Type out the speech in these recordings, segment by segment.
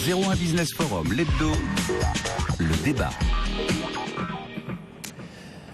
01 Business Forum, l'hebdo, le débat.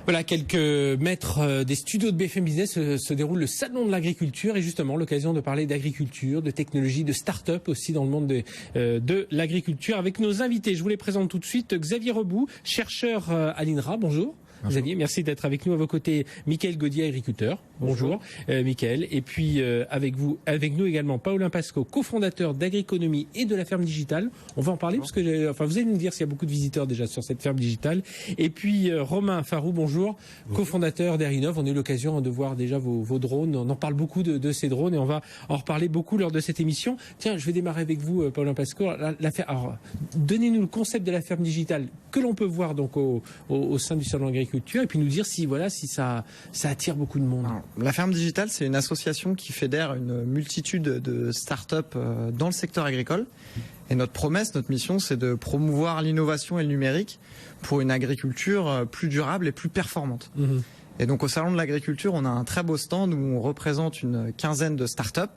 Voilà, quelques mètres des studios de BFM Business se déroule le salon de l'agriculture et justement l'occasion de parler d'agriculture, de technologie, de start-up aussi dans le monde de l'agriculture avec nos invités. Je vous les présente tout de suite. Xavier Rebout, chercheur à l'INRA. Bonjour. Bonjour. Xavier, merci d'être avec nous. À vos côtés, Michael Gaudier, agriculteur. Bonjour, Michael. Et puis avec nous également, Paulin Pasco, cofondateur d'Agriconomie et de la ferme digitale. On va en parler parce que vous allez nous dire s'il y a beaucoup de visiteurs déjà sur cette ferme digitale. Et puis Romain Farou, bonjour, cofondateur d'Erinov. On a eu l'occasion de voir déjà vos drones. On en parle beaucoup de ces drones et on va en reparler beaucoup lors de cette émission. Tiens, je vais démarrer avec vous, Paulin Pasco. Alors, donnez-nous le concept de la ferme digitale que l'on peut voir donc au sein du salon d'agriculture et puis nous dire si ça attire beaucoup de monde. Alors, la ferme digitale, c'est une association qui fédère une multitude de start-up dans le secteur agricole. Et notre promesse, notre mission, c'est de promouvoir l'innovation et le numérique pour une agriculture plus durable et plus performante. Mmh. Et donc au salon de l'agriculture, on a un très beau stand où on représente une quinzaine de start-up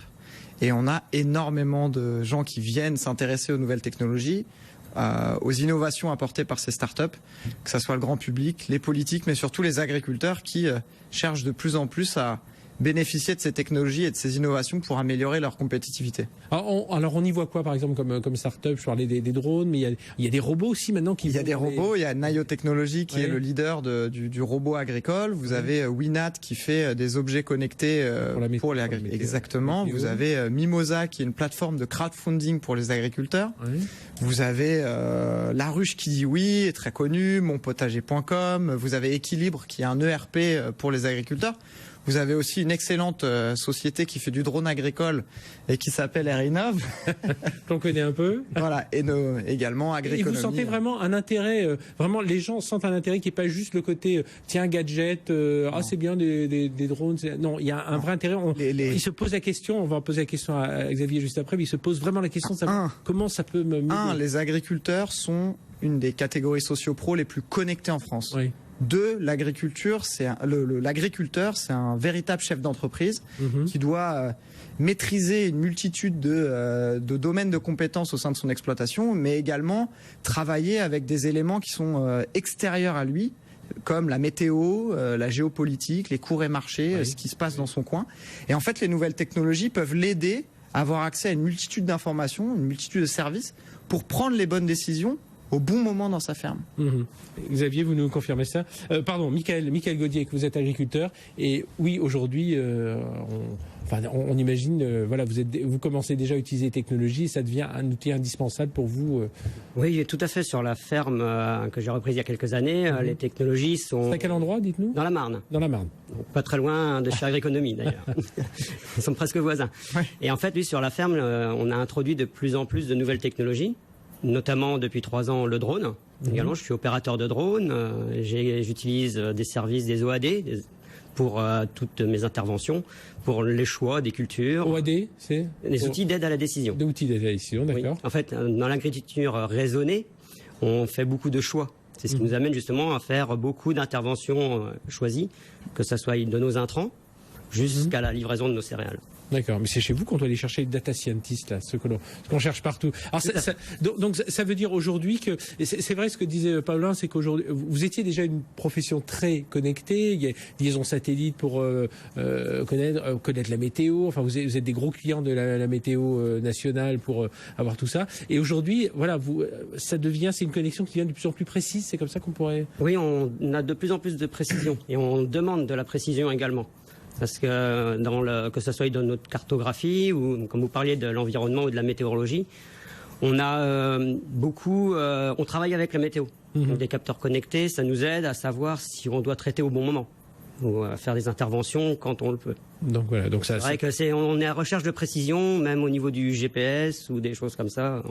et on a énormément de gens qui viennent s'intéresser aux nouvelles technologies, aux innovations apportées par ces startups, que ce soit le grand public, les politiques, mais surtout les agriculteurs qui cherchent de plus en plus à bénéficier de ces technologies et de ces innovations pour améliorer leur compétitivité. Alors on y voit quoi par exemple comme start-up? Je parlais des drones, mais il y a des robots aussi maintenant qui... Il y a des robots, il y a Naio Technologies qui est le leader du robot agricole. Vous avez Winat qui fait des objets connectés pour les agriculteurs. Exactement. Vous avez Mimosa qui est une plateforme de crowdfunding pour les agriculteurs. Oui. Vous avez La Ruche qui dit oui, est très connu, monpotager.com. Vous avez Équilibre qui est un ERP pour les agriculteurs. Vous avez aussi une excellente société qui fait du drone agricole et qui s'appelle Erinov. Qu'on connaît un peu. Voilà, et également Agriconomie. Et vous sentez vraiment un intérêt, vraiment les gens sentent un intérêt qui n'est pas juste le côté tiens gadget, c'est bien des drones. Non, il y a un vrai intérêt. Il se pose la question, on va poser la question à Xavier juste après, mais il se pose vraiment la question de savoir comment ça peut m'aider. Les agriculteurs sont une des catégories socio-pro les plus connectées en France. Oui. L'agriculteur, c'est un véritable chef d'entreprise qui doit maîtriser une multitude de domaines de compétences au sein de son exploitation, mais également travailler avec des éléments qui sont extérieurs à lui, comme la météo, la géopolitique, les cours et marchés, ce qui se passe dans son coin. Et en fait, les nouvelles technologies peuvent l'aider à avoir accès à une multitude d'informations, une multitude de services pour prendre les bonnes décisions au bon moment dans sa ferme. Xavier, vous nous confirmez ça? Pardon, Michael Gaudier, que vous êtes agriculteur. Et oui, aujourd'hui, on imagine, vous commencez déjà à utiliser les technologies et ça devient un outil indispensable pour vous. Oui, tout à fait. Sur la ferme que j'ai reprise il y a quelques années, les technologies sont... C'est à quel endroit, dites-nous? Dans la Marne. Dans la Marne. Donc, pas très loin de chez Agriconomie, d'ailleurs. Ils sont presque voisins. Ouais. Et en fait, oui, sur la ferme, on a introduit de plus en plus de nouvelles technologies, notamment depuis 3 ans le drone. Également, je suis opérateur de drone. J'utilise des services des OAD pour toutes mes interventions, pour les choix des cultures. OAD, c'est les outils d'aide à la décision. Des outils d'aide à la décision, d'accord. Oui. En fait, dans l'agriculture raisonnée, on fait beaucoup de choix. C'est ce qui nous amène justement à faire beaucoup d'interventions choisies, que ce soit de nos intrants jusqu'à la livraison de nos céréales. D'accord, mais c'est chez vous qu'on doit aller chercher les data scientists, là, ce qu'on cherche partout. Alors, donc ça veut dire aujourd'hui que, c'est vrai ce que disait Paulin, c'est qu'aujourd'hui, vous étiez déjà une profession très connectée, il y a liaison satellite pour connaître la météo, enfin vous êtes des gros clients de la météo nationale pour avoir tout ça. Et aujourd'hui, voilà, c'est une connexion qui devient de plus en plus précise, c'est comme ça qu'on pourrait... Oui, on a de plus en plus de précision et on demande de la précision également. Parce que que ce soit dans notre cartographie ou comme vous parliez de l'environnement ou de la météorologie, on a on travaille avec la météo. Donc, des capteurs connectés, ça nous aide à savoir si on doit traiter au bon moment ou à faire des interventions quand on le peut. Donc voilà, donc ça. C'est vrai que on est à recherche de précision, même au niveau du GPS ou des choses comme ça.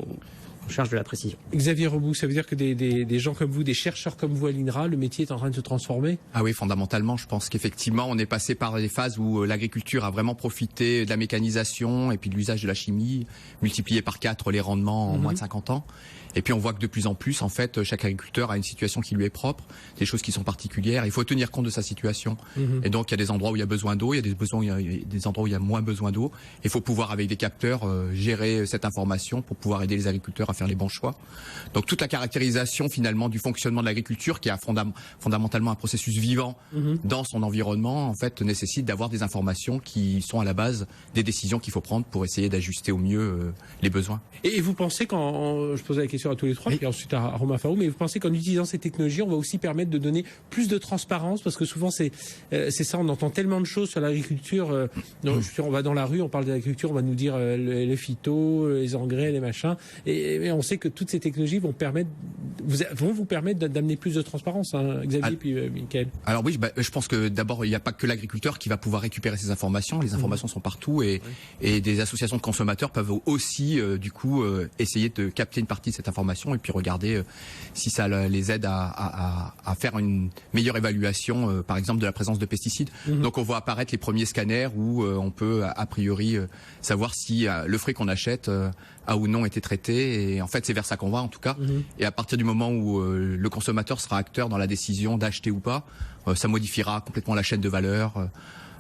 On cherche de la précision. Xavier Rebout, ça veut dire que des gens comme vous, des chercheurs comme vous à l'INRA, le métier est en train de se transformer? Ah oui, fondamentalement, je pense qu'effectivement, on est passé par des phases où l'agriculture a vraiment profité de la mécanisation et puis de l'usage de la chimie, multiplié par 4 les rendements en moins de 50 ans. Et puis on voit que de plus en plus, en fait, chaque agriculteur a une situation qui lui est propre, des choses qui sont particulières. Il faut tenir compte de sa situation. production. Et donc, il y a des endroits où il y a besoin d'eau, il y a des endroits où il y a moins besoin d'eau. Il faut pouvoir, avec des capteurs, gérer cette information pour pouvoir aider les agriculteurs à faire les bons choix. Donc, toute la caractérisation, finalement, du fonctionnement de l'agriculture, qui est fondamentalement un processus vivant dans son environnement, en fait, nécessite d'avoir des informations qui sont à la base des décisions qu'il faut prendre pour essayer d'ajuster au mieux les besoins. Et vous pensez je posais la question à tous les trois, puis ensuite à Romain Farou, mais vous pensez qu'en utilisant ces technologies, on va aussi permettre de donner plus de transparence, parce que souvent c'est ça, on entend tellement de choses sur l'agriculture. On va dans la rue, on parle de l'agriculture, on va nous dire les phytos, les engrais, les machins, et on sait que toutes ces technologies vont vous permettre d'amener plus de transparence, hein, Xavier puis Michael. Alors oui, je pense que d'abord il n'y a pas que l'agriculteur qui va pouvoir récupérer ces informations. Les informations sont partout et des associations de consommateurs peuvent aussi du coup essayer de capter une partie de cette information et puis regarder si ça les aide à faire une meilleure évaluation, par exemple, de la présence de pesticides. Donc on voit apparaître les premiers scanners où on peut a priori savoir si le fruit qu'on achète a ou non été traité. Et en fait, c'est vers ça qu'on va en tout cas. Et à partir du moment où le consommateur sera acteur dans la décision d'acheter ou pas, ça modifiera complètement la chaîne de valeur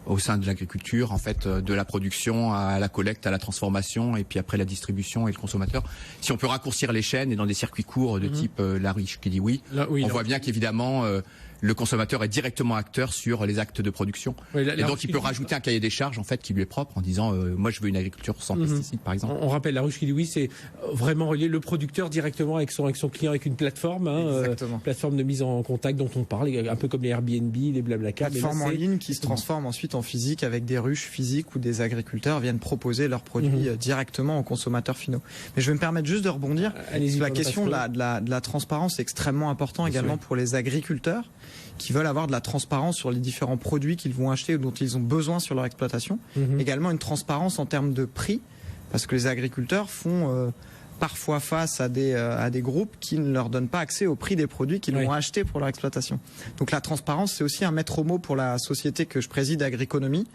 au sein de l'agriculture, en fait, de la production à la collecte, à la transformation, et puis après la distribution et le consommateur. Si on peut raccourcir les chaînes et dans des circuits courts de type la ruche qui dit oui, on voit bien qu'évidemment le consommateur est directement acteur sur les actes de production. Et donc il peut rajouter un cahier des charges en fait qui lui est propre en disant moi je veux une agriculture sans pesticides par exemple. On rappelle la ruche qui dit oui, c'est vraiment relier le producteur directement avec son client, avec une plateforme, plateforme de mise en contact dont on parle, un peu comme les Airbnb, les Blablacar. Plateforme en ligne qui se transforme ensuite en physique avec des ruches physiques où des agriculteurs viennent proposer leurs produits directement aux consommateurs finaux. Mais je vais me permettre juste de rebondir. La question de la transparence est extrêmement importante également pour les agriculteurs qui veulent avoir de la transparence sur les différents produits qu'ils vont acheter ou dont ils ont besoin sur leur exploitation. Également une transparence en termes de prix, parce que les agriculteurs font parfois face à des groupes qui ne leur donnent pas accès au prix des produits qu'ils vont acheter pour leur exploitation. Donc la transparence, c'est aussi un maître mot pour la société que je préside, Agriconomie,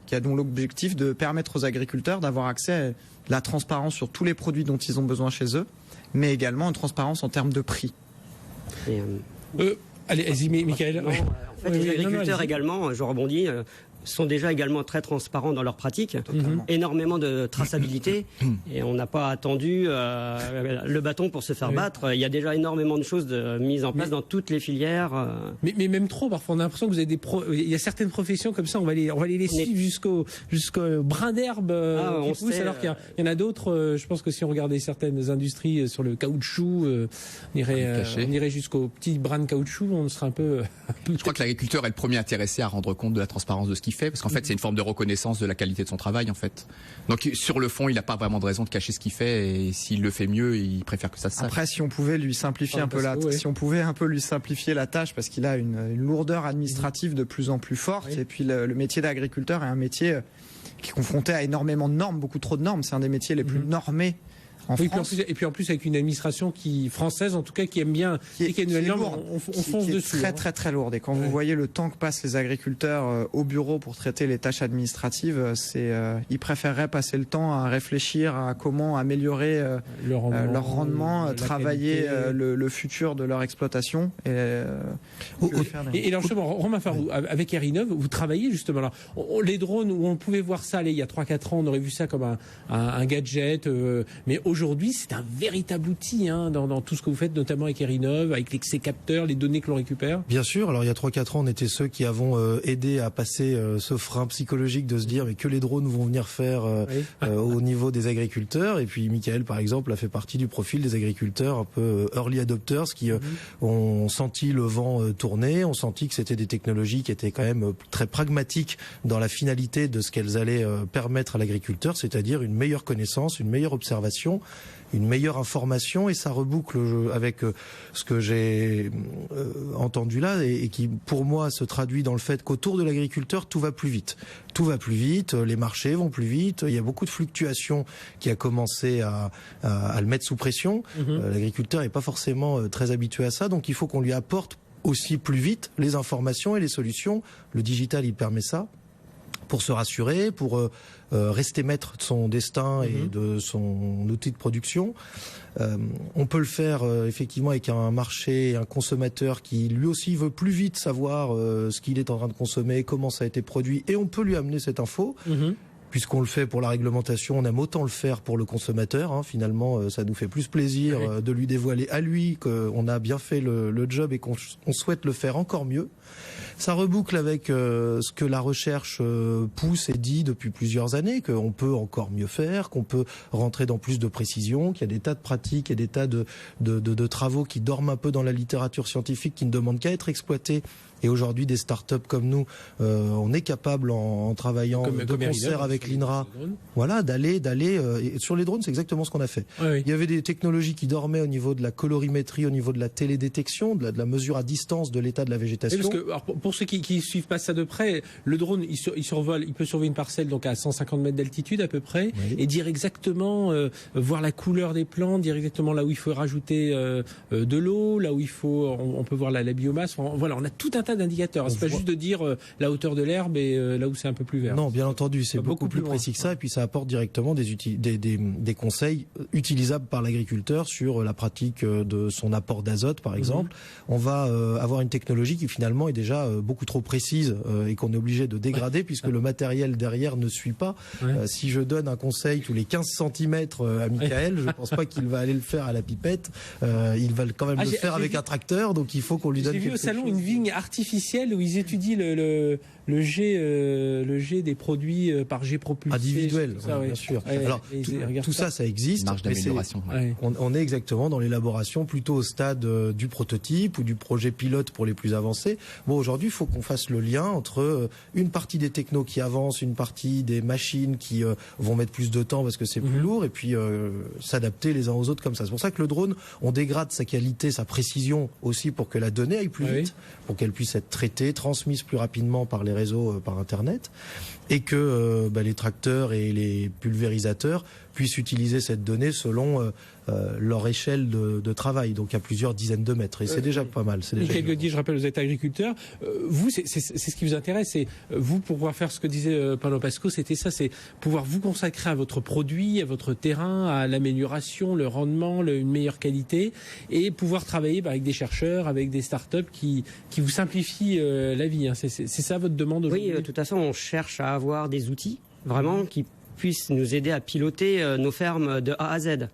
qui a donc l'objectif de permettre aux agriculteurs d'avoir accès à la transparence sur tous les produits dont ils ont besoin chez eux, mais également une transparence en termes de prix. Allez-y, Michael. En fait, les agriculteurs également, je rebondis, sont déjà également très transparents dans leurs pratiques, énormément de traçabilité, et on n'a pas attendu le bâton pour se faire battre. Il y a déjà énormément de choses mises en place dans toutes les filières. Mais même trop, parfois on a l'impression que vous avez il y a certaines professions comme ça, on va les suivre jusqu'au brin d'herbe qui pousse, alors qu'il y en a d'autres. Je pense que si on regardait certaines industries sur le caoutchouc, on irait jusqu'au petit brin de caoutchouc, on serait un peu. Je crois que l'agriculteur est le premier intéressé à rendre compte de la transparence de ce qu'il fait, parce qu'en fait c'est une forme de reconnaissance de la qualité de son travail en fait. Donc sur le fond il n'a pas vraiment de raison de cacher ce qu'il fait, et s'il le fait mieux il préfère que ça se sache. Après si on pouvait lui simplifier lui simplifier la tâche, parce qu'il a une lourdeur administrative de plus en plus forte, et puis le métier d'agriculteur est un métier qui est confronté à énormément de normes, beaucoup trop de normes, c'est un des métiers les plus normés en France. Et puis en plus avec une administration française en tout cas, qui aime bien, et qui a une norme, on fonce dessus. Très lourde. Et quand vous voyez le temps que passent les agriculteurs au bureau pour traiter les tâches administratives, ils préféreraient passer le temps à réfléchir à comment améliorer leur rendement, travailler le futur de leur exploitation. Et alors justement, Romain Farou, avec Airinov, vous travaillez justement là. Les drones, où on pouvait voir ça il y a 3-4 ans, on aurait vu ça comme un gadget, mais aujourd'hui, c'est un véritable outil dans tout ce que vous faites, notamment avec Airinov, avec ces capteurs, les données que l'on récupère. Bien sûr. Alors il y a 3-4 ans, on était ceux qui avons aidé à passer ce frein psychologique de se dire mais que les drones vont venir faire au niveau des agriculteurs. Et puis Michael, par exemple, a fait partie du profil des agriculteurs un peu early adopters qui ont senti le vent tourner, ont senti que c'était des technologies qui étaient quand même très pragmatiques dans la finalité de ce qu'elles allaient permettre à l'agriculteur, c'est-à-dire une meilleure connaissance, une meilleure observation, une meilleure information, et ça reboucle avec ce que j'ai entendu là et qui pour moi se traduit dans le fait qu'autour de l'agriculteur tout va plus vite. Tout va plus vite, les marchés vont plus vite, il y a beaucoup de fluctuations qui a commencé à le mettre sous pression. L'agriculteur n'est pas forcément très habitué à ça, donc il faut qu'on lui apporte aussi plus vite les informations et les solutions. Le digital, il permet ça. pour se rassurer, pour rester maître de son destin et de son outil de production. On peut le faire effectivement avec un marché, un consommateur qui lui aussi veut plus vite savoir ce qu'il est en train de consommer, comment ça a été produit, et on peut lui amener cette info. Puisqu'on le fait pour la réglementation, on aime autant le faire pour le consommateur. Hein. Finalement, ça nous fait plus plaisir de lui dévoiler à lui qu'on a bien fait le job et qu'on souhaite le faire encore mieux. Ça reboucle avec ce que la recherche pousse et dit depuis plusieurs années, qu'on peut encore mieux faire, qu'on peut rentrer dans plus de précision, qu'il y a des tas de pratiques et des tas de travaux qui dorment un peu dans la littérature scientifique, qui ne demandent qu'à être exploités. Et aujourd'hui, des startups comme nous, on est capable en travaillant de concert avec l'INRA, voilà, d'aller sur les drones, c'est exactement ce qu'on a fait. Il y avait des technologies qui dormaient au niveau de la colorimétrie, au niveau de la télédétection, de la mesure à distance de l'état de la végétation. Parce que, alors, pour ceux qui suivent pas ça de près, le drone, il survole, il peut survoler une parcelle donc à 150 mètres d'altitude à peu près, et dire exactement, voir la couleur des plantes, dire exactement là où il faut rajouter de l'eau, là où il faut, on peut voir la biomasse. Voilà, on a tout un tas d'indicateurs. C'est pas juste de dire la hauteur de l'herbe et là où c'est un peu plus vert. Non, bien entendu, c'est beaucoup plus précis que ça. Et puis ça apporte directement des conseils utilisables par l'agriculteur sur la pratique de son apport d'azote, par exemple. On va avoir une technologie qui finalement est déjà beaucoup trop précise et qu'on est obligé de dégrader puisque le matériel derrière ne suit pas. Si je donne un conseil tous les 15 cm à Michael, je pense pas qu'il va aller le faire à la pipette. Il va quand même le faire avec un tracteur, donc il faut qu'on lui donne quelque chose. J'ai vu au salon une vigne artificielle où ils étudient le jet des produits par jet propulsé. Individuel, bien sûr. Alors tout ça existe. Marge d'amélioration. On est exactement dans l'élaboration plutôt au stade du prototype ou du projet pilote pour les plus avancés. Bon, aujourd'hui, il faut qu'on fasse le lien entre une partie des technos qui avancent, une partie des machines qui vont mettre plus de temps parce que c'est plus lourd, et puis s'adapter les uns aux autres comme ça. C'est pour ça que le drone, on dégrade sa qualité, sa précision aussi pour que la donnée aille plus vite, pour qu'elle puisse être traitée, transmise plus rapidement par les réseaux, par Internet, et que les tracteurs et les pulvérisateurs puissent utiliser cette donnée selon leur échelle de travail, donc à plusieurs dizaines de mètres. Et c'est déjà pas mal. Michael Goddy, je rappelle, vous êtes agriculteur. Vous, c'est ce qui vous intéresse, c'est vous, pour pouvoir faire ce que disait Paolo Pasco, c'était ça, c'est pouvoir vous consacrer à votre produit, à votre terrain, à l'amélioration, le rendement, une meilleure qualité, et pouvoir travailler avec des chercheurs, avec des startups qui vous simplifient la vie. Hein. C'est ça votre demande aujourd'hui? Oui, tout à fait. On cherche à avoir des outils vraiment qui puissent nous aider à piloter nos fermes de A à Z.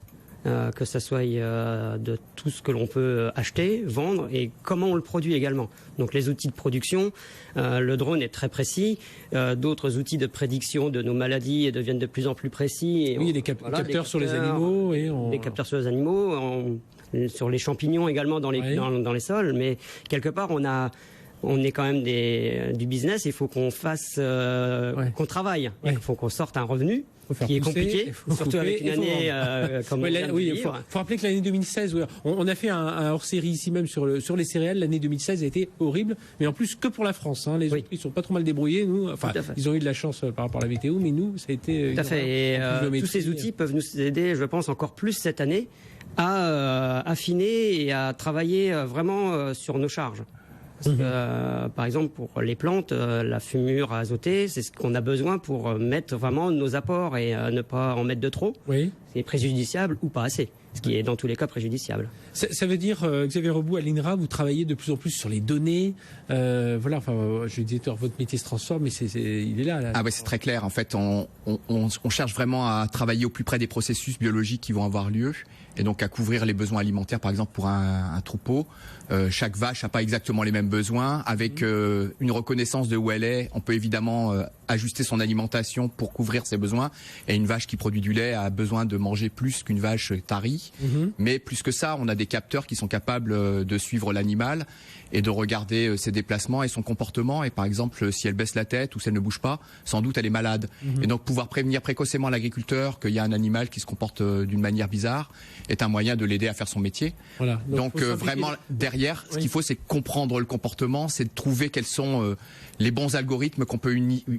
Que ça soit de tout ce que l'on peut acheter, vendre et comment on le produit également. Donc les outils de production, le drone est très précis, d'autres outils de prédiction de nos maladies deviennent de plus en plus précis. Et oui, des capteurs sur les animaux. Des capteurs sur les animaux, sur les champignons également dans les sols, mais quelque part on est quand même du business, il faut qu'on fasse, qu'on travaille, il faut qu'on sorte un revenu. Qui est compliqué, surtout avec une année comme on vient de vivre. Faut rappeler que l'année 2016, on a fait un hors-série ici même sur les céréales. L'année 2016 a été horrible, mais en plus que pour la France. Hein. Les autres, ils sont pas trop mal débrouillés. Nous, enfin, ils ont eu de la chance par rapport à la météo, mais nous, ça a été. Tout à fait. Et tous ces outils peuvent nous aider, je pense, encore plus cette année à affiner et à travailler vraiment sur nos charges. Parce que, par exemple, pour les plantes, la fumure azotée, c'est ce qu'on a besoin pour mettre vraiment nos apports et ne pas en mettre de trop. Oui. C'est préjudiciable ou pas assez, ce qui est dans tous les cas préjudiciable. Ça veut dire, Xavier Rebout, à l'INRA, vous travaillez de plus en plus sur les données. Voilà, enfin, je disais, votre métier se transforme, mais il est là. Ah ouais, c'est très clair. En fait, on cherche vraiment à travailler au plus près des processus biologiques qui vont avoir lieu, et donc à couvrir les besoins alimentaires, par exemple pour un troupeau. Chaque vache n'a pas exactement les mêmes besoins. Avec une reconnaissance de où elle est, on peut évidemment ajuster son alimentation pour couvrir ses besoins. Et une vache qui produit du lait a besoin de manger plus qu'une vache tarie. Mais plus que ça, on a des capteurs qui sont capables de suivre l'animal et de regarder ses déplacements et son comportement. Et par exemple, si elle baisse la tête ou si elle ne bouge pas, sans doute elle est malade. Et donc pouvoir prévenir précocement l'agriculteur qu'il y a un animal qui se comporte d'une manière bizarre est un moyen de l'aider à faire son métier. Voilà. Donc vraiment derrière, ce qu'il faut, c'est comprendre le comportement, c'est de trouver quels sont les bons algorithmes qu'on peut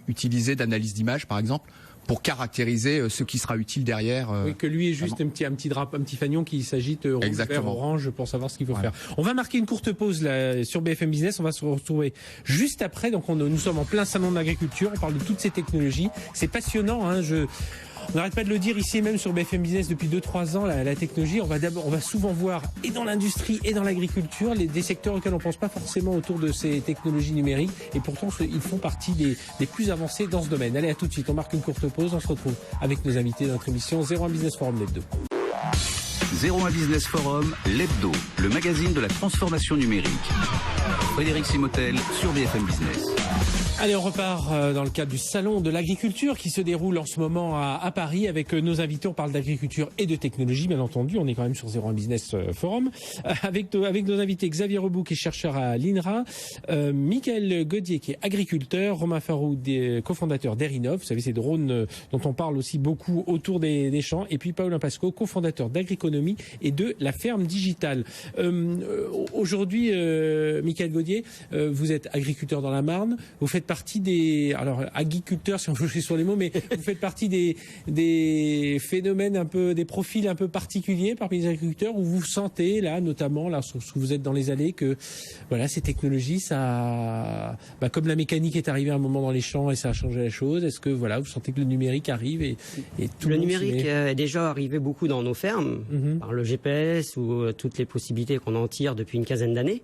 utiliser d'analyse d'image, par exemple, pour caractériser ce qui sera utile derrière. Oui, que lui est juste un petit fanion qui s'agite rouge, vert, orange pour savoir ce qu'il faut faire. On va marquer une courte pause là sur BFM Business. On va se retrouver juste après. Donc nous sommes en plein salon de l'agriculture. On parle de toutes ces technologies. C'est passionnant. Hein, on n'arrête pas de le dire ici même sur BFM Business depuis 2-3 ans, la technologie. On va souvent voir et dans l'industrie et dans l'agriculture des secteurs auxquels on pense pas forcément autour de ces technologies numériques. Et pourtant, ils font partie des plus avancés dans ce domaine. Allez, à tout de suite. On marque une courte pause. On se retrouve avec nos invités dans notre émission 01 Business Forum l'hebdo. 01 Business Forum l'hebdo, le magazine de la transformation numérique. Frédéric Simotel sur BFM Business. Allez, on repart dans le cadre du salon de l'agriculture qui se déroule en ce moment à Paris avec nos invités. On parle d'agriculture et de technologie, bien entendu. On est quand même sur 01 Business Forum avec nos invités Xavier Rebou qui est chercheur à l'INRA, Michael Gaudier qui est agriculteur, Romain Farou, cofondateur d'Erinov. Vous savez, ces drones dont on parle aussi beaucoup autour des champs. Et puis Paulin Pasco, cofondateur d'Agriconomie et de la ferme digitale. Aujourd'hui, Michael Gaudier, vous êtes agriculteur dans la Marne. Vous faites partie agriculteurs, si on veut jouer sur les mots, mais vous faites partie des phénomènes des profils un peu particuliers parmi les agriculteurs où vous sentez, là, notamment, lorsque vous êtes dans les allées, que, voilà, ces technologies, comme la mécanique est arrivée à un moment dans les champs et ça a changé la chose, est-ce que, voilà, vous sentez que le numérique arrive et tout le numérique est déjà arrivé beaucoup dans nos fermes, par le GPS ou toutes les possibilités qu'on en tire depuis une quinzaine d'années.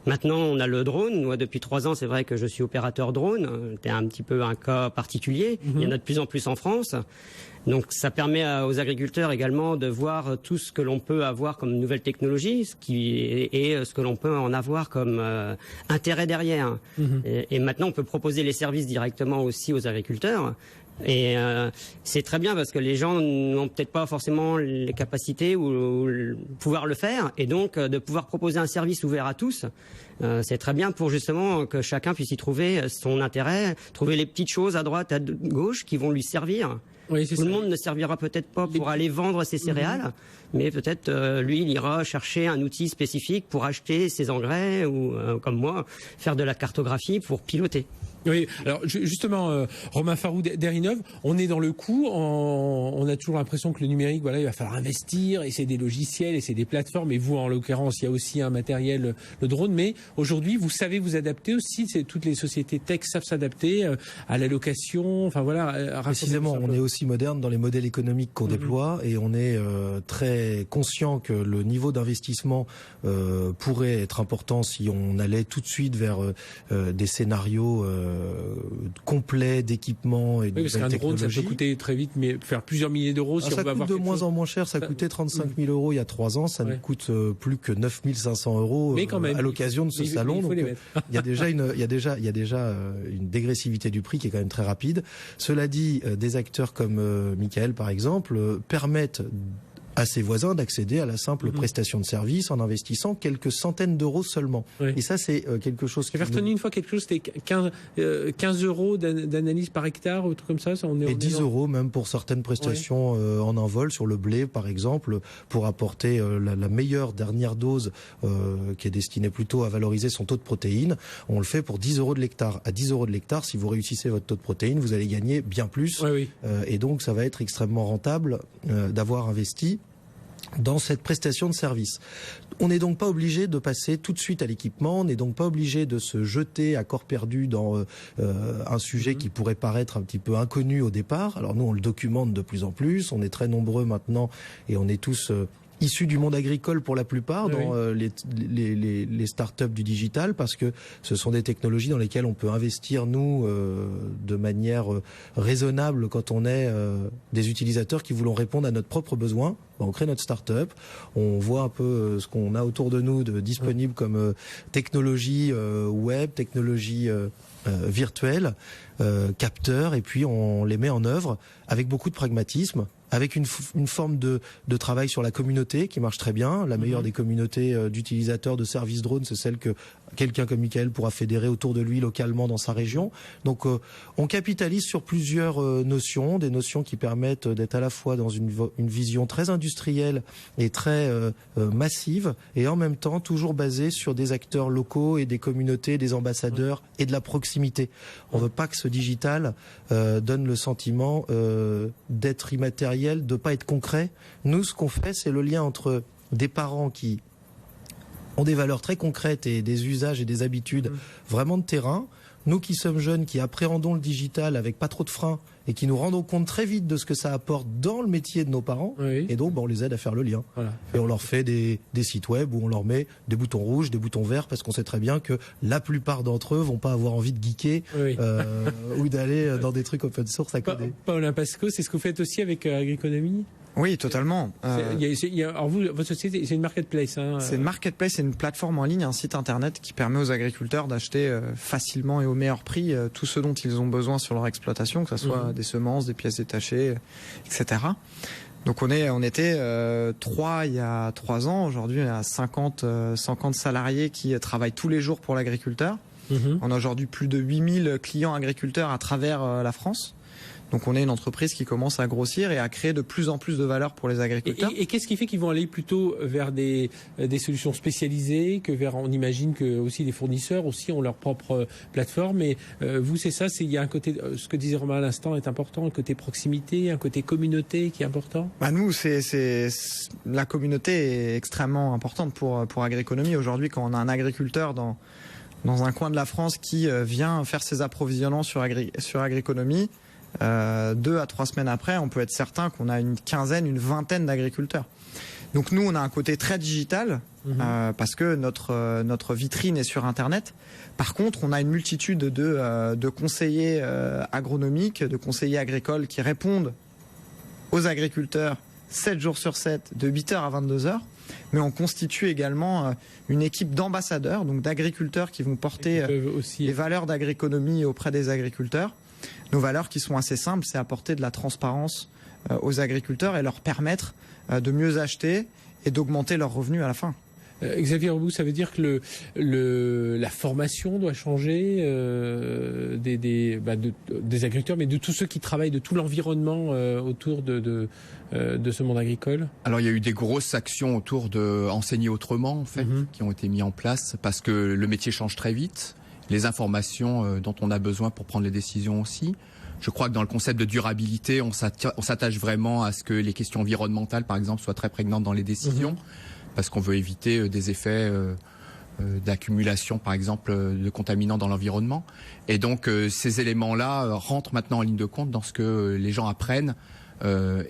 Maintenant, on a le drone. Moi, depuis 3 ans, c'est vrai que je suis opérateur drone. C'est un petit peu un cas particulier. Il y en a de plus en plus en France. Donc, ça permet aux agriculteurs également de voir tout ce que l'on peut avoir comme nouvelle technologie, ce que l'on peut en avoir comme intérêt derrière. Et maintenant, on peut proposer les services directement aussi aux agriculteurs. Et c'est très bien parce que les gens n'ont peut-être pas forcément les capacités ou pouvoir le faire, et donc de pouvoir proposer un service ouvert à tous, c'est très bien pour justement que chacun puisse y trouver son intérêt, trouver les petites choses à droite, à gauche qui vont lui servir. Oui, tout le monde ne servira peut-être pas pour aller vendre ses céréales, mais peut-être lui il ira chercher un outil spécifique pour acheter ses engrais ou comme moi faire de la cartographie pour piloter. Oui, alors justement, Romain Farou d'Erinov, on est dans le coup, on a toujours l'impression que le numérique, voilà, il va falloir investir, et c'est des logiciels, et c'est des plateformes, et vous, en l'occurrence, il y a aussi un matériel, le drone, mais aujourd'hui, vous savez vous adapter aussi, toutes les sociétés tech savent s'adapter à la location, enfin voilà. Précisément, on est aussi moderne dans les modèles économiques qu'on déploie, et on est très conscient que le niveau d'investissement pourrait être important si on allait tout de suite vers des scénarios complet d'équipement et de parce qu'un drone, ça peut coûter très vite, mais faire plusieurs milliers d'euros. Si ça on va coûte de moins en moins cher. Ça coûtait 35 000 euros il y a 3 ans. Ça ne coûte plus que 9 500 euros à l'occasion de ce salon. Donc, il y a déjà une dégressivité du prix qui est quand même très rapide. Cela dit, des acteurs comme Michael, par exemple, permettent à ses voisins d'accéder à la simple prestation de service en investissant quelques centaines d'euros seulement. Oui. Et ça, c'est quelque chose qui... J'avais retenu une fois quelque chose, c'était 15 euros d'analyse par hectare ou tout comme ça. Et 10 euros même pour certaines prestations en envol, sur le blé par exemple, pour apporter la meilleure dernière dose qui est destinée plutôt à valoriser son taux de protéines. On le fait pour 10 euros de l'hectare. À 10 euros de l'hectare, si vous réussissez votre taux de protéines, vous allez gagner bien plus. Et donc, ça va être extrêmement rentable d'avoir investi dans cette prestation de service. On n'est donc pas obligé de passer tout de suite à l'équipement, on n'est donc pas obligé de se jeter à corps perdu dans un sujet qui pourrait paraître un petit peu inconnu au départ. Alors nous, on le documente de plus en plus, on est très nombreux maintenant et on est tous... issus du monde agricole pour la plupart, dans les startups du digital, parce que ce sont des technologies dans lesquelles on peut investir, nous, de manière raisonnable quand on est des utilisateurs qui voulons répondre à notre propre besoin. On crée notre startup, on voit un peu ce qu'on a autour de nous de disponible comme technologie web, technologie virtuelle, capteurs, et puis on les met en œuvre avec beaucoup de pragmatisme, avec une forme de travail sur la communauté qui marche très bien. La meilleure des communautés d'utilisateurs de services drones, c'est celle que quelqu'un comme Michael pourra fédérer autour de lui localement dans sa région. Donc on capitalise sur plusieurs notions, des notions qui permettent d'être à la fois dans une vision très industrielle et très massive, et en même temps toujours basée sur des acteurs locaux et des communautés, des ambassadeurs et de la proximité. On veut pas que ce digital donne le sentiment d'être immatériel, de pas être concret. Nous, ce qu'on fait, c'est le lien entre des parents qui ont des valeurs très concrètes et des usages et des habitudes vraiment de terrain. Nous qui sommes jeunes, qui appréhendons le digital avec pas trop de freins et qui nous rendons compte très vite de ce que ça apporte dans le métier de nos parents. Oui. Et donc, on les aide à faire le lien. Voilà. Et on leur fait des sites web où on leur met des boutons rouges, des boutons verts, parce qu'on sait très bien que la plupart d'entre eux vont pas avoir envie de geeker ou d'aller dans des trucs open source à coder. Paulin Pasco, c'est ce que vous faites aussi avec Agriconomie ? Oui, totalement. Alors vous, votre société, c'est une marketplace. Hein, c'est une marketplace, c'est une plateforme en ligne, un site internet qui permet aux agriculteurs d'acheter facilement et au meilleur prix tout ce dont ils ont besoin sur leur exploitation, que ce soit des semences, des pièces détachées, etc. Donc on était 3 il y a 3 ans. Aujourd'hui, on a 50 salariés qui travaillent tous les jours pour l'agriculteur. On a aujourd'hui plus de 8000 clients agriculteurs à travers la France. Donc on est une entreprise qui commence à grossir et à créer de plus en plus de valeur pour les agriculteurs. Et qu'est-ce qui fait qu'ils vont aller plutôt vers des solutions spécialisées que vers, on imagine que aussi les fournisseurs aussi ont leur propre plateforme. Et vous, c'est ça, il y a un côté, ce que disait Romain à l'instant est important, un côté proximité, un côté communauté qui est important. Nous, la communauté est extrêmement importante pour Agriconomie. Aujourd'hui, quand on a un agriculteur dans un coin de la France qui vient faire ses approvisionnements sur Agriconomie, 2 à 3 semaines après, on peut être certain qu'on a une vingtaine d'agriculteurs. Donc nous, on a un côté très digital parce que notre vitrine est sur Internet. Par contre, on a une multitude de conseillers agronomiques, de conseillers agricoles qui répondent aux agriculteurs 7 jours sur 7, de 8h à 22h. Mais on constitue également une équipe d'ambassadeurs, donc d'agriculteurs qui vont porter les valeurs d'Agriconomie auprès des agriculteurs. Nos valeurs qui sont assez simples, c'est apporter de la transparence aux agriculteurs et leur permettre de mieux acheter et d'augmenter leurs revenus à la fin. Xavier Rebou, ça veut dire que la formation doit changer des agriculteurs, mais de tous ceux qui travaillent, de tout l'environnement autour de ce monde agricole. Alors il y a eu des grosses actions autour de enseigner autrement en fait, qui ont été mises en place parce que le métier change très vite. Les informations dont on a besoin pour prendre les décisions aussi. Je crois que dans le concept de durabilité, on s'attache vraiment à ce que les questions environnementales, par exemple, soient très prégnantes dans les décisions, parce qu'on veut éviter des effets d'accumulation, par exemple, de contaminants dans l'environnement. Et donc, ces éléments-là rentrent maintenant en ligne de compte dans ce que les gens apprennent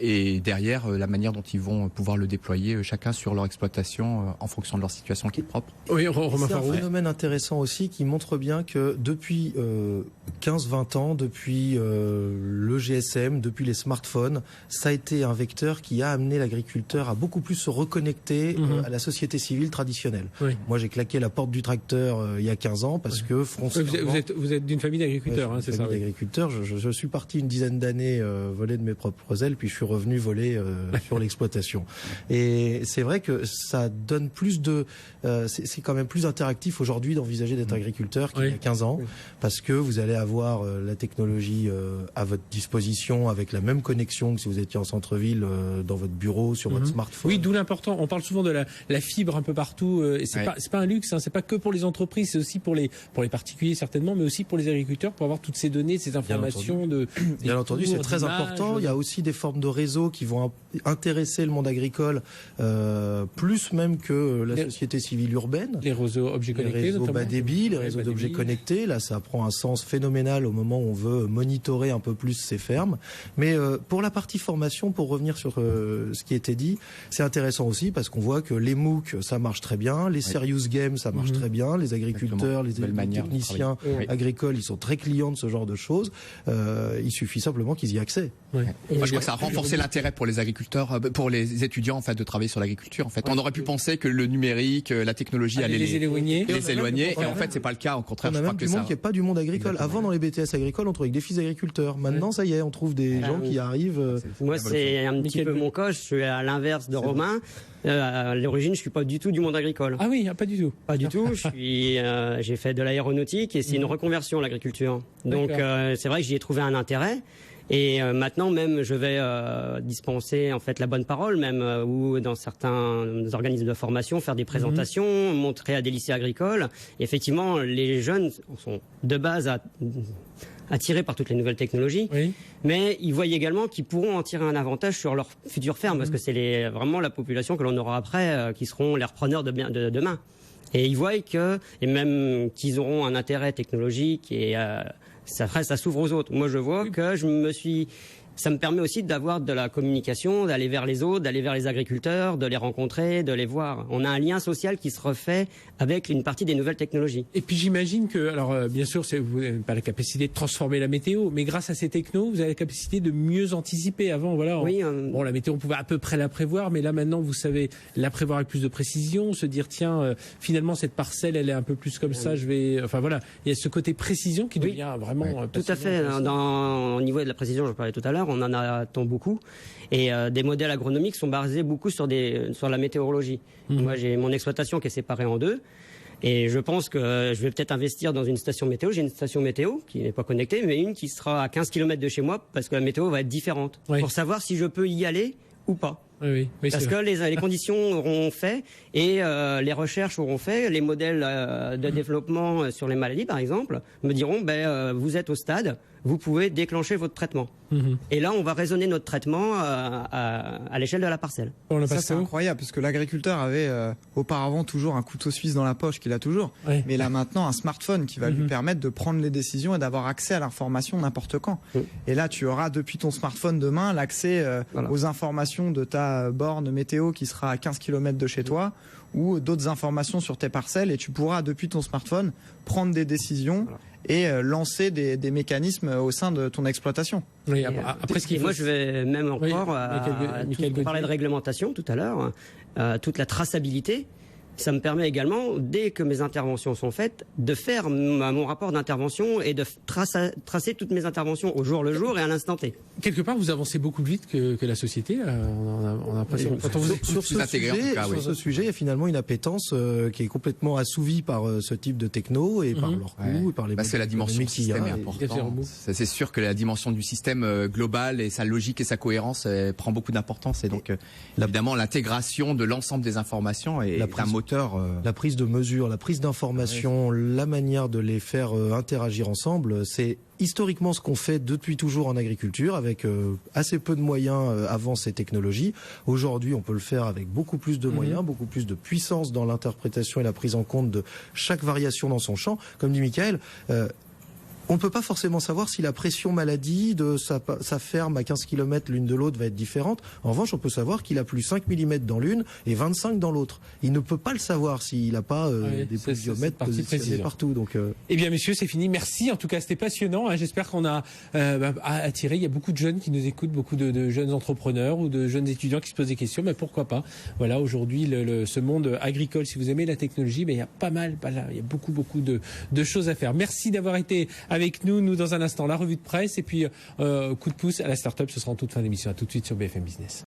et derrière la manière dont ils vont pouvoir le déployer chacun sur leur exploitation en fonction de leur situation qui est propre. Oui, c'est un phénomène intéressant aussi qui montre bien que depuis 15-20 ans, depuis le GSM, depuis les smartphones, ça a été un vecteur qui a amené l'agriculteur à beaucoup plus se reconnecter à la société civile traditionnelle. Oui. Moi, j'ai claqué la porte du tracteur il y a 15 ans parce que foncièrement... Vous êtes d'une famille d'agriculteurs, c'est ça? Famille d'agriculteurs. Je suis parti une dizaine d'années voler de mes propres ailes, puis je suis revenu voler sur l'exploitation. Et c'est vrai que ça donne plus de... c'est quand même plus interactif aujourd'hui d'envisager d'être agriculteur qu'il y a 15 ans, parce que vous allez avoir la technologie à votre disposition avec la même connexion que si vous étiez en centre-ville dans votre bureau, sur votre smartphone. Oui, d'où l'important. On parle souvent de la fibre un peu partout. Et c'est pas un luxe, hein, c'est pas que pour les entreprises, c'est aussi pour les particuliers certainement, mais aussi pour les agriculteurs, pour avoir toutes ces données, ces informations. Bien entendu, c'est très important. Il y a aussi des formes de réseaux qui vont intéresser le monde agricole, plus même que la société civile urbaine. Les réseaux objets connectés, les réseaux bas débit, les réseaux d'objets connectés. Là, ça prend un sens phénoménal au moment où on veut monitorer un peu plus ces fermes. Mais pour la partie formation, pour revenir sur ce qui était dit, c'est intéressant aussi parce qu'on voit que les MOOC, ça marche très bien, les serious games, ça marche très bien, les agriculteurs, les techniciens agricoles, ils sont très clients de ce genre de choses. Il suffit simplement qu'ils y aient accès. Moi, crois que ça a renforcé l'intérêt pour les agriculteurs, pour les étudiants en fait de travailler sur l'agriculture. En fait, on aurait pu penser que le numérique, la technologie allait les éloigner, et en fait c'est pas le cas. Au contraire, on a même du monde qui n'est pas du monde agricole. Avant, dans les BTS agricoles, on trouvait que des fils agriculteurs. Maintenant, ça y est, on trouve des gens qui arrivent. Moi, c'est un petit peu mon cas. Je suis à l'inverse de Romain. À l'origine, je suis pas du tout du monde agricole. Ah oui, pas du tout. Pas du tout. J'ai fait de l'aéronautique et c'est une reconversion l'agriculture. Donc c'est vrai que j'y ai trouvé un intérêt. Et maintenant même, je vais dispenser en fait la bonne parole, même ou dans certains organismes de formation, faire des présentations, montrer à des lycées agricoles. Et effectivement, les jeunes sont de base attirés par toutes les nouvelles technologies, mais ils voient également qu'ils pourront en tirer un avantage sur leur future ferme, parce que c'est vraiment la population que l'on aura après qui seront les repreneurs de demain. Et ils voient qu'ils auront un intérêt technologique et ça s'ouvre aux autres. Moi, je vois que ça me permet aussi d'avoir de la communication, d'aller vers les autres, d'aller vers les agriculteurs, de les rencontrer, de les voir. On a un lien social qui se refait avec une partie des nouvelles technologies. Et puis j'imagine que, alors bien sûr, vous n'avez pas la capacité de transformer la météo, mais grâce à ces technos, vous avez la capacité de mieux anticiper. Avant, voilà, bon, la météo, on pouvait à peu près la prévoir, mais là maintenant, vous savez la prévoir avec plus de précision, se dire tiens, finalement cette parcelle, elle est un peu plus comme ça, enfin voilà, il y a ce côté précision qui devient vraiment tout à fait. Au niveau de la précision, je parlais tout à l'heure. On en attend beaucoup et des modèles agronomiques sont basés beaucoup sur la météorologie. Moi, j'ai mon exploitation qui est séparée en deux et je pense que je vais peut-être investir dans une station météo. J'ai une station météo qui n'est pas connectée, mais une qui sera à 15 km de chez moi parce que la météo va être différente pour savoir si je peux y aller ou pas. Oui, parce que les conditions auront fait et les recherches auront fait, les modèles de développement sur les maladies par exemple me diront vous êtes au stade, vous pouvez déclencher votre traitement. Et là on va raisonner notre traitement à l'échelle de la parcelle. Ça c'est incroyable parce que l'agriculteur avait auparavant toujours un couteau suisse dans la poche qu'il a toujours, mais il a maintenant un smartphone qui va lui permettre de prendre les décisions et d'avoir accès à l'information n'importe quand. Et là tu auras depuis ton smartphone demain l'accès aux informations de ta borne météo qui sera à 15 km de chez toi ou d'autres informations sur tes parcelles et tu pourras depuis ton smartphone prendre des décisions et lancer des mécanismes au sein de ton exploitation. Oui, après moi je vais même encore on parlait de réglementation tout à l'heure, toute la traçabilité. Ça me permet également, dès que mes interventions sont faites, de faire mon rapport d'intervention et de tracer toutes mes interventions au jour le jour et à l'instant T. Quelque part, vous avancez beaucoup plus vite que la société. On a l'impression. Sur ce sujet, il y a finalement une appétence qui est complètement assouvie par ce type de techno et par leur coût et par les. C'est la dimension système est importante. C'est sûr que la dimension du système global et sa logique et sa cohérence prend beaucoup d'importance et donc évidemment l'intégration de l'ensemble des informations est un moteur. La prise de mesure, la prise d'information, la manière de les faire interagir ensemble, c'est historiquement ce qu'on fait depuis toujours en agriculture avec assez peu de moyens avant ces technologies. Aujourd'hui, on peut le faire avec beaucoup plus de moyens, beaucoup plus de puissance dans l'interprétation et la prise en compte de chaque variation dans son champ. Comme dit Michael, on ne peut pas forcément savoir si la pression maladie de sa ferme à 15 km l'une de l'autre va être différente. En revanche, on peut savoir qu'il a plus 5 mm dans l'une et 25 dans l'autre. Il ne peut pas le savoir s'il n'a pas des pluviomètres positionnés partout. Donc, Eh bien, messieurs, c'est fini. Merci. En tout cas, c'était passionnant. J'espère qu'on a attiré. Il y a beaucoup de jeunes qui nous écoutent, beaucoup de jeunes entrepreneurs ou de jeunes étudiants qui se posent des questions. Mais pourquoi pas? Voilà, aujourd'hui, ce monde agricole, si vous aimez la technologie, il y a pas mal. Il y a beaucoup de choses à faire. Merci d'avoir été avec nous dans un instant la revue de presse et puis coup de pouce à la start-up, ce sera en toute fin d'émission. À tout de suite sur BFM Business.